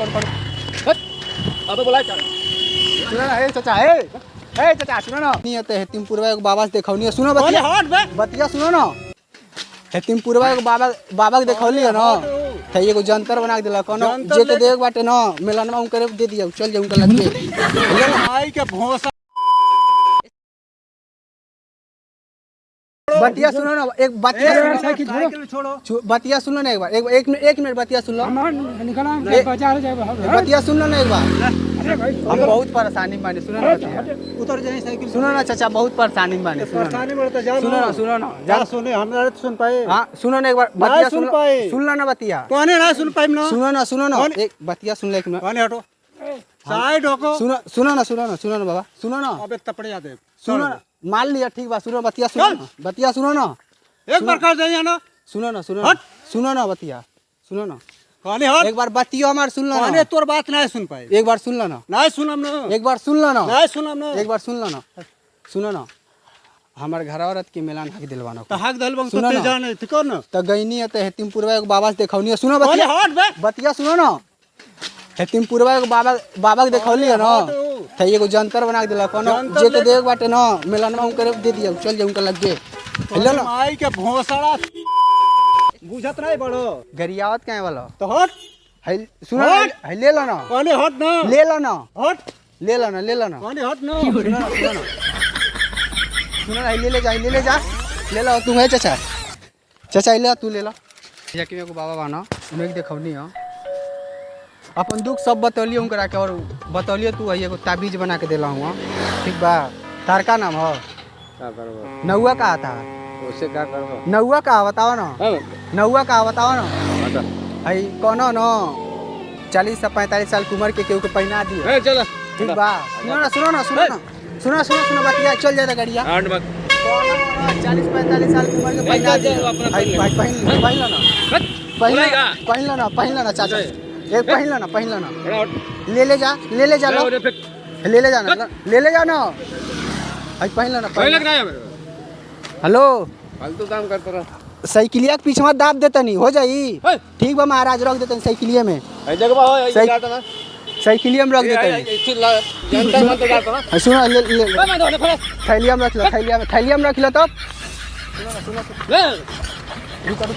अबे बोला क्या सुनो ना हे चाचा हे चाचा सुनो ना नहीं आते हेतिमपुरवा के बाबा से देखौनी सुनो बतिया बतिया सुनो ना हेतिमपुरवा के बाबा के देखौली है ना थे एगो जंतर बना के देला कोनो जे के देख बाटे ना मेलन में करे दे दिया चल जाऊं कर लग के भाई के भोसा बतिया सुनो ना एक बतिया साइकिल छोड़ो बतिया सुनो ना एक बार एक मिनट बतिया सुन लो निकला बाजार जाए बतिया सुन लो ना एक बार हम बहुत परेशानी में बानी सुनो ना उतर जाए साइकिल सुनो ना चाचा बहुत परेशानी में बानी परेशानी में तो जा सुनो ना जा सुने हमरा सुन पाए हां सुनो ना एक बार बतिया सुन लो ना बतिया कौन ना सुन पाए ना सुनो ना एक बतिया सुन ले एक मिनट कौन हटो साइड होको सुनो ना बाबा सुनो ना अबे तपड़े जाते सुनो ना मान लिया ठीक बा सुनो बतिया सुनो ना एक बार कर जाइए ना सुनो ना बतिया सुनो ना कौन हट एक बार बतिया हमार सुन लो कौन तोर बात नहीं सुन पाए एक बार सुन लो ना नहीं सुनम ना एक बार सुन लो ना नहीं सुनम ना एक बार सुन लो ना सुनो ना हमार घर औरत के मिलान हक दिलवाना तो हक दलबंग तो ते जाने ठीक हो ना तो गईनी है हेतिमपुरवा के बाबा से देखौनी सुनो बतिया हट बे बतिया सुनो ना हेतिमपुरवा के बाबा के देखौली है ना थे एगो जंतर बना के देला कोनो जे के देख बाटे ना मेलन में करे दे दिया चल जाऊं कर लग के हेलो ना माई के भोसड़ा बुझत नहीं बड़ो गरियावत काहे वाला तो हट सुनो है ले लो ना कौन हट ना ले लो ना हट ले लो ना कौन हट ना सुनो ना ले लो तू है चाचा ले तू ले लो जाके मेरे को बाबा बाना उन्हें देखौनी है अपन दुख सब बतौलिए उनकरा के और बतौलिए तू एगो ताबीज बना के देला हुआ ठीक बा तार का नाम है क्या करबो नौवा का आता उससे क्या करबो नौवा का बताओ ना नौवा का बताओ ना बता भाई कोनो ना 40 से 45 साल की उम्र के केहू के पहना दिए ए चल ठीक बा सुनो बतिया चल जाता गाड़िया 40-45 साल की उम्र के पहना दिए भाई पहन लो ना चाचा एक पहन लो ना ले जा लो ले जा ना भाई पहन लो ना हेलो फालतू काम करता रहा साइकिलिया के पीछे मत दाब देता नहीं हो जाई ठीक बा महाराज रख देते साइकिलिया में जगह हो जाता ना साइकिलिया में रख देते जनता मत जाता ना सुनो ले थैलिया में रख लो तब ले